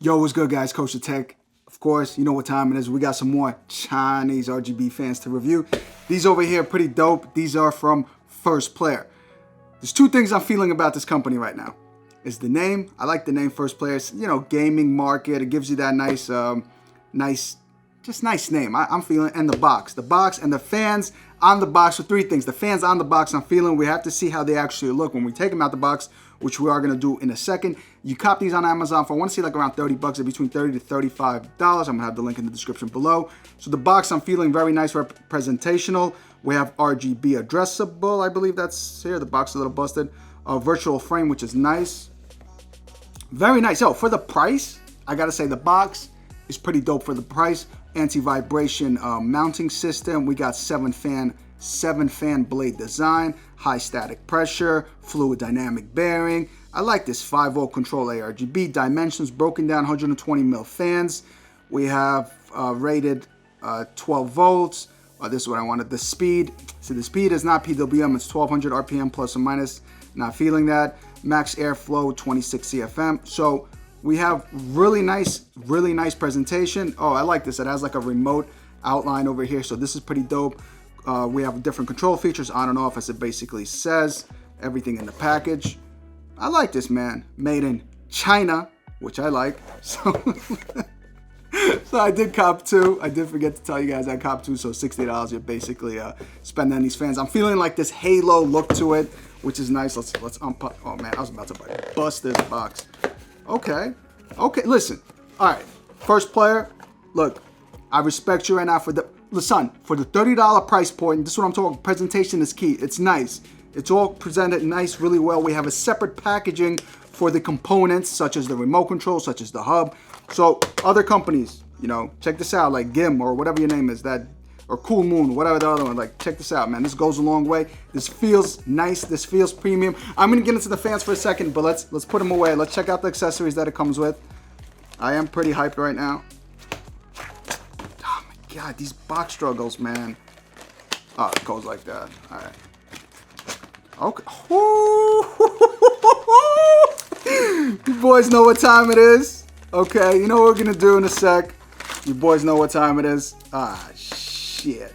Yo, what's good, guys? KosherTech. Of course, you know what time it is. We got some more ChineseRGBFans to review. These over here are pretty dope. These are from 1STPLAYER. There's two things I'm feeling about this company right now. Is the name. I like the name 1STPLAYER. It's, you know, gaming market. It gives you that nice name. I'm feeling. And the box and the fans on the box. So three things. The fans on the box I'm feeling. We have to see how they actually look when we take them out the box, which we are going to do in a second. You cop these on Amazon for, I want to see, like around 30 bucks, or between $30 to $35. I'm going to have the link in the description below. So the box I'm feeling very nice, representational. We have RGB addressable, I believe that's here. The box is a little busted. Virtual frame, which is nice. Very nice. Yo, for the price, I got to say the box is pretty dope for the price. Anti-vibration mounting system. We got 7-fan blade design, high static pressure, fluid dynamic bearing. I like this 5-volt control aRGB, dimensions broken down, 120mm fans. We have rated 12 volts. This is what I wanted. The speed, so the speed is not PWM, it's 1200 RPM plus or minus. Not feeling that. Max airflow, 26 CFM. So we have really nice presentation. Oh, I like this. It has like a remote outline over here, so this is pretty dope. We have different control features, on and off, as it basically says. Everything in the package. I like this, man. Made in China, which I like. So, so I did cop two. I did forget to tell you guys I copped two. So $60 you're basically spending on these fans. I'm feeling like this halo look to it, which is nice. Let's unpop. Oh man, I was about to bust this box. Okay, listen. All right, 1STPLAYER. Look, I respect you right now for the $30 price point. This is what I'm talking. Presentation is key. It's nice. It's all presented nice, really well. We have a separate packaging for the components, such as the remote control, such as the hub. So other companies, you know, check this out, like GIM or whatever your name is, that, or Cool Moon, whatever the other one. Like, check this out, man. This goes a long way. This feels nice. This feels premium. I'm gonna get into the fans for a second, but let's put them away. Let's check out the accessories that it comes with. I am pretty hyped right now. Oh my God, these box struggles, man. Oh, it goes like that. All right. Okay. You boys know what time it is. Okay, you know what we're gonna do in a sec. You boys know what time it is. Ah, shit.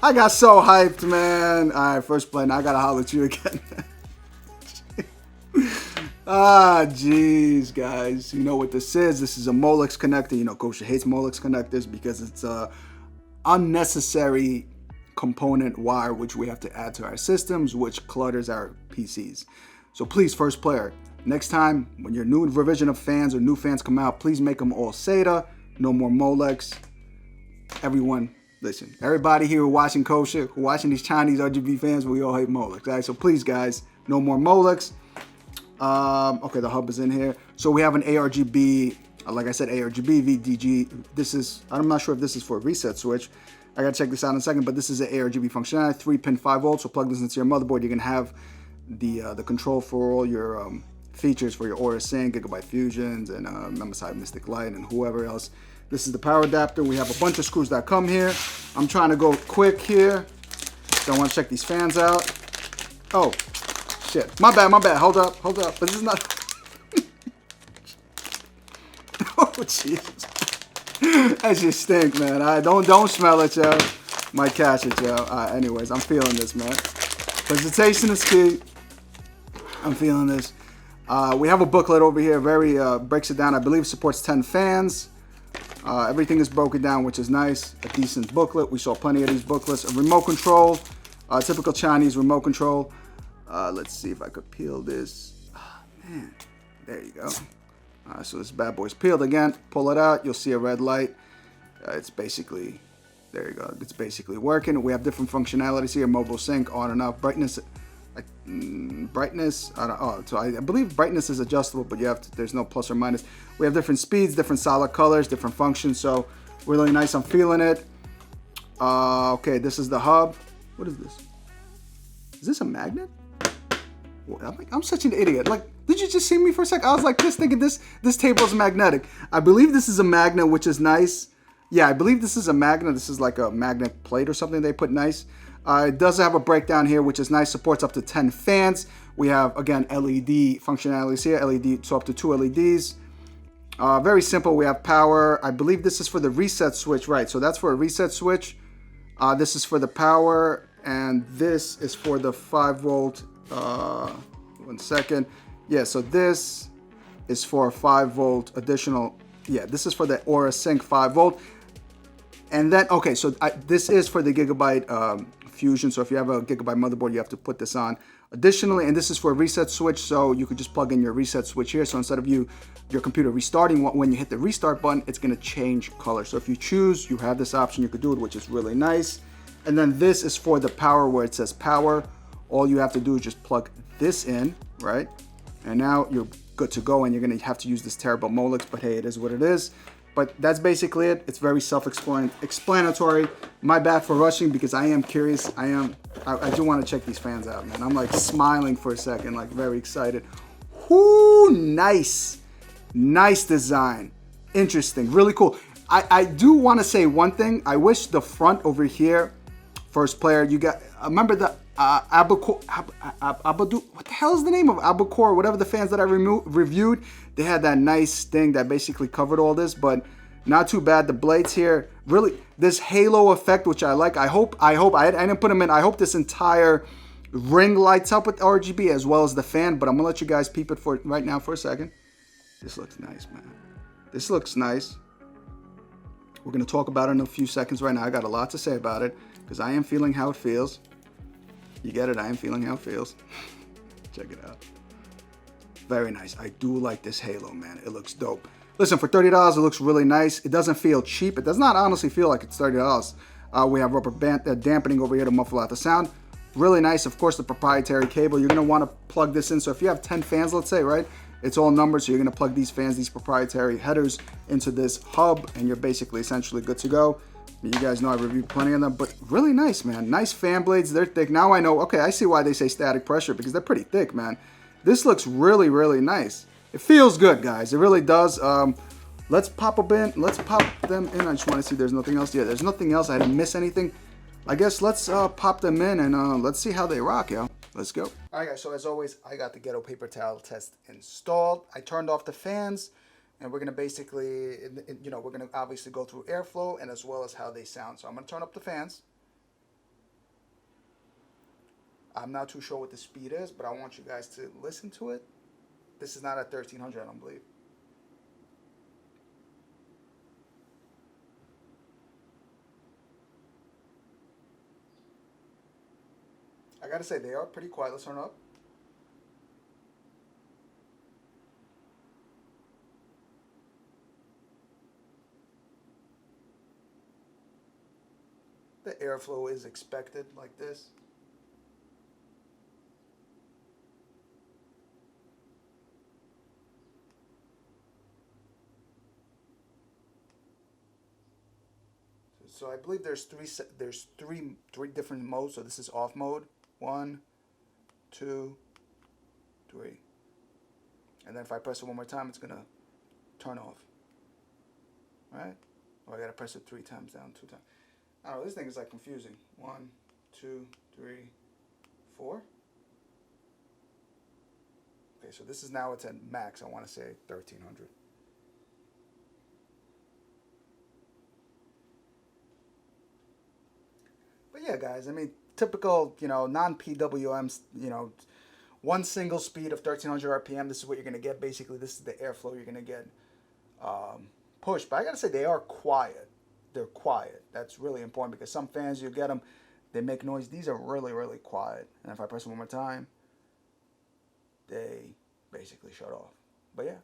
I got so hyped, man. All right, 1STPLAYER. Now I gotta holler at you again. Ah, jeez, guys. You know what this is. This is a Molex connector. You know, Kosher hates Molex connectors because it's a unnecessary component wire which we have to add to our systems, which clutters our PCs. So please, 1STPLAYER, next time when your new revision of fans or new fans come out, please make them all SATA, no more Molex. Everyone, listen, everybody here who watching Kosher, who watching these ChineseRGB fans, we all hate Molex. All right, so please, guys, no more Molex. Okay, the hub is in here. So we have an aRGB, like I said, aRGB, VDG. This is, I'm not sure if this is for a reset switch. I gotta check this out in a second, but this is an aRGB functionality, 3-pin 5 volts. So plug this into your motherboard. You're gonna have the control for all your features for your Aura Sync, Gigabyte Fusions, and Memoside Mystic Light, and whoever else. This is the power adapter. We have a bunch of screws that come here. I'm trying to go quick here. So I want to check these fans out. Oh, shit. My bad. Hold up. But this is not. Oh, Jesus. That just stink, man. All right, don't smell it, yo. Might catch it, yo. All right, anyways, I'm feeling this, man. Presentation is key. I'm feeling this. We have a booklet over here. Very breaks it down. I believe it supports 10 fans. Everything is broken down, which is nice. A decent booklet. We saw plenty of these booklets. A remote control. Typical Chinese remote control. Let's see if I could peel this. Oh, man. There you go. So this bad boy's peeled again. Pull it out. You'll see a red light. It's basically, there you go. It's basically working. We have different functionalities here. Mobile sync, on and off. Brightness. Brightness. So I believe brightness is adjustable, but you have to, there's no plus or minus. We have different speeds, different solid colors, different functions. So really nice. I'm feeling it. Okay, this is the hub. What is this? Is this a magnet? I'm such an idiot. Like, did you just see me for a sec? I was like this, thinking this table is magnetic. I believe this is a magnet, which is nice. Yeah, I believe this is a magnet. This is like a magnet plate or something they put nice. It does have a breakdown here, which is nice. Supports up to 10 fans. We have, again, LED functionalities here. LED, so up to 2 LEDs. Very simple. We have power. I believe this is for the reset switch, right? So that's for a reset switch. This is for the power, and this is for the 5-volt. 1 second. Yeah, so this is for a 5-volt additional. Yeah, this is for the Aura Sync 5-volt. And then, okay, so this is for the Gigabyte Fusion. So if you have a Gigabyte motherboard, you have to put this on. Additionally, and this is for a reset switch, so you could just plug in your reset switch here. So instead of your computer restarting, when you hit the restart button, it's gonna change color. So if you choose, you have this option, you could do it, which is really nice. And then this is for the power, where it says power. All you have to do is just plug this in, right? And now you're good to go, and you're gonna have to use this terrible Molex, but hey, it is what it is. But that's basically it. It's very self-explanatory. My bad for rushing, because I am curious. I do want to check these fans out, man. I'm like smiling for a second, like very excited. Whoo, nice. Nice design. Interesting, really cool. I do want to say one thing. I wish the front over here, 1STPLAYER, you got, remember the Abacor, what the hell is the name of Abacor, whatever the fans that I reviewed, they had that nice thing that basically covered all this, but not too bad. The blades here, really, this halo effect, which I like. I didn't put them in. I hope this entire ring lights up with RGB as well as the fan, but I'm gonna let you guys peep it for right now for a second. This looks nice, man. This looks nice. We're gonna talk about it in a few seconds right now. I got a lot to say about it because I am feeling how it feels. You get it? I am feeling how it feels. Check it out. Very nice. I do like this halo, man. It looks dope. Listen, for $30, it looks really nice. It doesn't feel cheap. It does not honestly feel like it's $30. We have rubber band dampening over here to muffle out the sound. Really nice. Of course, the proprietary cable. You're going to want to plug this in. So if you have 10 fans, let's say, right? It's all numbered. So you're going to plug these fans, these proprietary headers into this hub, and you're basically essentially good to go. You guys know I reviewed plenty of them, but really nice, man. Nice fan blades. They're thick. Now I know, okay, I see why they say static pressure, because they're pretty thick, man. This looks really, really nice. It feels good, guys. It really does. Let's pop them in. Let's pop them in. I just want to see if there's nothing else. Yeah, there's nothing else. I didn't miss anything. I guess let's pop them in and let's see how they rock, yo. Let's go. All right, guys. So as always, I got the ghetto paper towel test installed. I turned off the fans. And we're going to basically, you know, we're going to obviously go through airflow and as well as how they sound. So I'm going to turn up the fans. I'm not too sure what the speed is, but I want you guys to listen to it. This is not at 1300, I don't believe. I got to say, they are pretty quiet. Let's turn it up. The airflow is expected like this. So I believe there's three different modes. So this is off mode. 1, 2, 3. And then if I press it one more time, it's gonna turn off. All right? Or I gotta press it 3 times down, 2 times. I don't know, this thing is like confusing. 1, 2, 3, 4. Okay, so this is now, it's at max. I want to say 1300. But yeah, guys, I mean, typical, you know, non-PWM, you know, one single speed of 1300 RPM. This is what you're going to get. Basically, this is the airflow you're going to get pushed. But I got to say, they are quiet. They're quiet. That's really important because some fans, you get them, they make noise. These are really, really quiet. And if I press it one more time, they basically shut off. But yeah,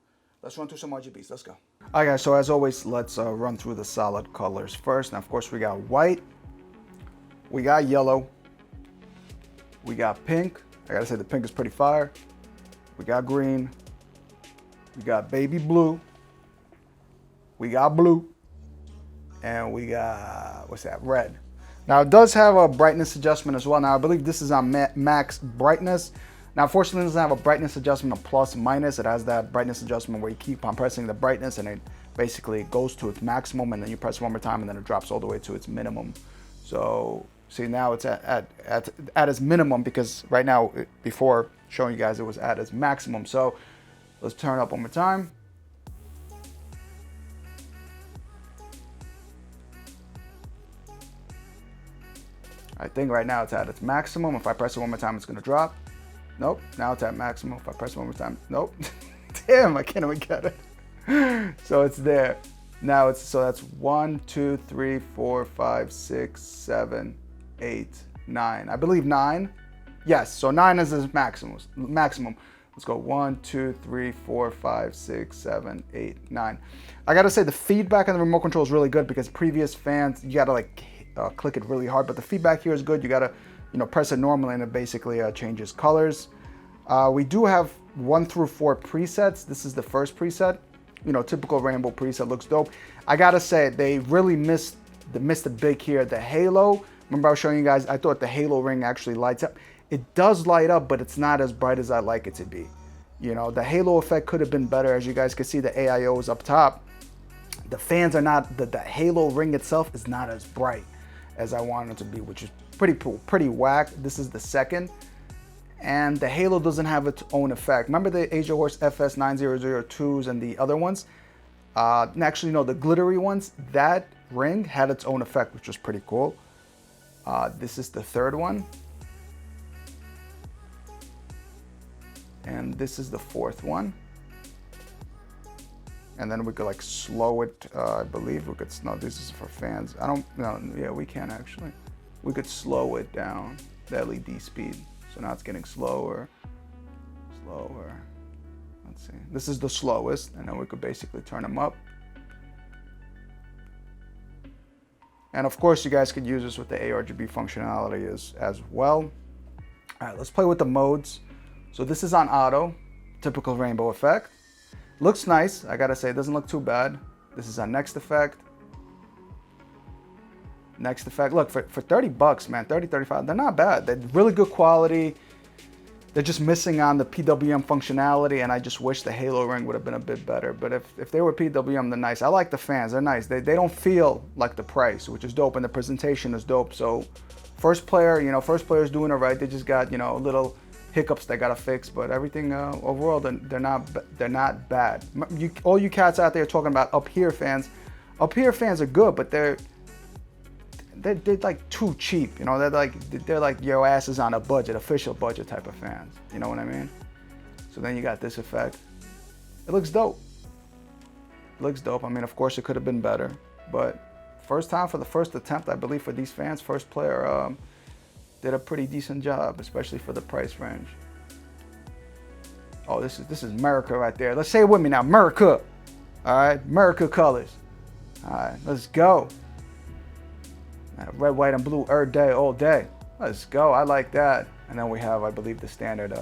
let's run through some RGBs. Let's go. All right, guys. So as always, let's run through the solid colors first. Now, of course, we got white. We got yellow. We got pink. I gotta say the pink is pretty fire. We got green. We got baby blue. We got blue. And we got, what's that, red. Now it does have a brightness adjustment as well. Now I believe this is on max brightness. Now fortunately it doesn't have a brightness adjustment of plus minus. It has that brightness adjustment where you keep on pressing the brightness and it basically goes to its maximum and then you press one more time and then it drops all the way to its minimum. So see, now it's at its minimum because right now, before showing you guys, it was at its maximum. So let's turn it up one more time. I think right now it's at its maximum. If I press it one more time, it's gonna drop. Nope, now it's at maximum. If I press it one more time, nope. Damn, I can't even get it. So it's there. Now it's, so that's 1, 2, 3, 4, 5, 6, 7, 8, 9. I believe 9. Yes, so 9 is his maximum. Let's go 1, 2, 3, 4, 5, 6, 7, 8, 9. I gotta say the feedback on the remote control is really good because previous fans, you gotta like click it really hard, but the feedback here is good. You gotta, you know, press it normally and it basically changes colors. We do have 1 through 4 presets. This is the first preset. You know, typical rainbow preset, looks dope. I gotta say they really missed the big here. The halo. Remember I was showing you guys, I thought the halo ring actually lights up. It does light up, but it's not as bright as I like it to be. You know, the halo effect could have been better. As you guys can see, the AIO is up top. The fans are not, the halo ring itself is not as bright as I want it to be, which is pretty whack. This is the second. And the halo doesn't have its own effect. Remember the Asia Horse FS9002s and the other ones? Actually, no, the glittery ones, that ring had its own effect, which was pretty cool. This is the third one. And this is the fourth one. And then we could like slow it, I believe we could, no, this is for fans. Yeah, we can actually. We could slow it down, the LED speed. So now it's getting slower. Let's see. This is the slowest, and then we could basically turn them up. And of course, you guys could use this with the aRGB functionality as well. All right, let's play with the modes. So this is on auto, typical rainbow effect. Looks nice, I gotta say, it doesn't look too bad. This is on next effect. Next effect, look, for 30 bucks, man, 30, 35, they're not bad. They're really good quality. They're just missing on the PWM functionality, and I just wish the halo ring would have been a bit better. But if they were PWM, they're nice. I like the fans, they're nice. They don't feel like the price, which is dope, and the presentation is dope. So first player, you know, first player's doing it right. They just got, you know, little hiccups they gotta fix, but everything overall, they're not bad. All you cats out there talking about up here fans are good, but they're like too cheap, you know. They're like your ass is on a budget, official budget type of fans. You know what I mean? So then you got this effect. It looks dope. It looks dope. I mean, of course, it could have been better, but first time for the first attempt, I believe, for these fans, first player did a pretty decent job, especially for the price range. Oh, this is America right there. Let's say it with me now, America. All right, America colors. All right, let's go. Red, white, and blue, day, all day. Let's go, I like that. And then we have, I believe, the standard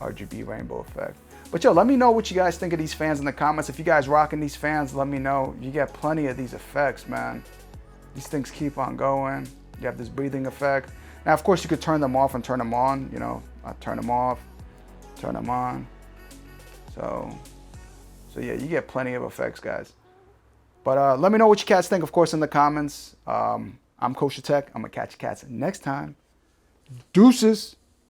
RGB rainbow effect. But yo, let me know what you guys think of these fans in the comments. If you guys rocking these fans, let me know. You get plenty of these effects, man. These things keep on going. You have this breathing effect. Now, of course, you could turn them off and turn them on. You know, I turn them off, turn them on. So yeah, you get plenty of effects, guys. But let me know what you cats think, of course, in the comments. I'm KosherTech. I'm gonna catch you cats next time. Deuces.